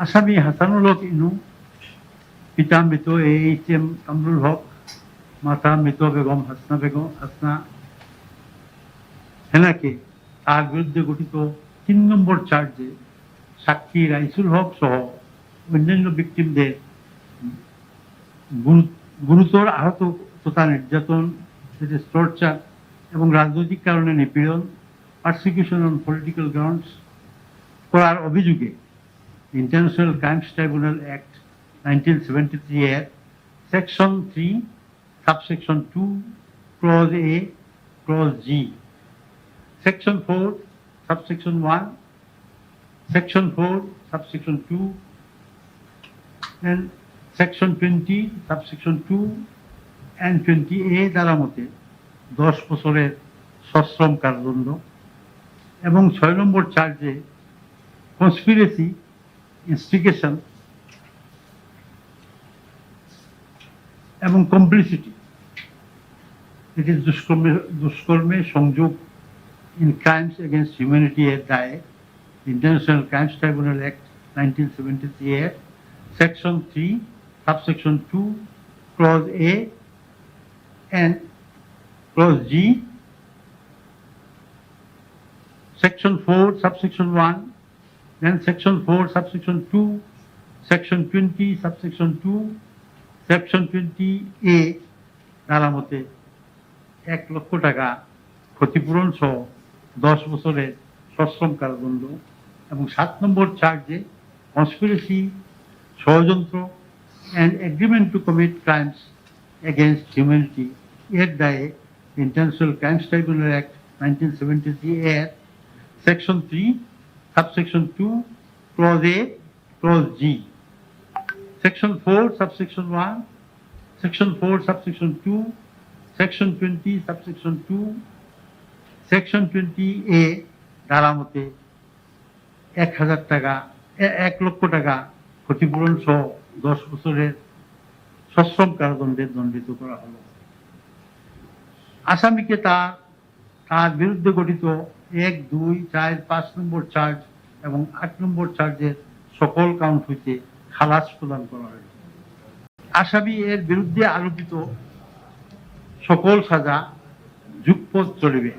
আসামি হাসানুল হক ইনু, পিতা মৃত AHM কামরুল হক, মাতা মৃত বেগম হাসনা হেনাকে তার বিরুদ্ধে গঠিত ৩ নম্বর চার্জে সাক্ষী রাইসুল হক সহ অন্যান্য ভিকটিমদের গুরুতর আহত তথা নির্যাতন, টর্চার এবং রাজনৈতিক কারণে নিপীড়ন, পারসিকিউশন অন পলিটিক্যাল গ্রাউন্ডস করার অভিযোগে ইন্টারন্যাশনাল ক্রাইমস ট্রাইব্যুনাল অ্যাক্ট 1973 এর section 3 subsection 2 clause A clause G, section 4 subsection 1, section 4 subsection 2 and section 20 subsection 2 and 20A দ্বারা মতে 10 বছরের সশ্রম কারাদণ্ড এবং 6 নম্বর চার্জে কনস্পিরেসি, ইনস্টিগেশন এবং কমপ্লিসিটি, এটি দুষ্কর্মে সংযোগ in crimes against humanity এর দায়ে International Crimes Tribunal Act 1973 এর section 3 subsection 2 clause A and clause G, section 4 subsection 1, then section 4 subsection 2, section 20 subsection 2, section 20A ধারা মতে 1 লক্ষ টাকা ক্ষতিপূরণ সহ 10 বছরের সশ্রম কারাদণ্ড এবং 7 নম্বর চার্জে কনস্পিরেসি, ষড়যন্ত্র and agreement to commit crimes against humanity এর দায়ে International Crimes Tribunal Act 1973 এর section 3 subsection 2 clause A clause G, section 4 subsection 1, section 4 subsection 2, section 20 subsection 2, section 20A ধারা মতে 1,000 টাকা 1 লক্ষ টাকা ক্ষতিপূরণ সহ 10 বছরের সশ্রম কারাদণ্ডে দণ্ডিত করা হলো। আসামিকে তার বিরুদ্ধে গঠিত 1, 2, 4, 5 নম্বর চার্জ এবং 8 নম্বর চার্জের সকল কাউন্ট হইতে খালাস প্রদান করা হয়েছে। আসামি এর বিরুদ্ধে আরোপিত সকল সাজা যুগপৎ চলিবে।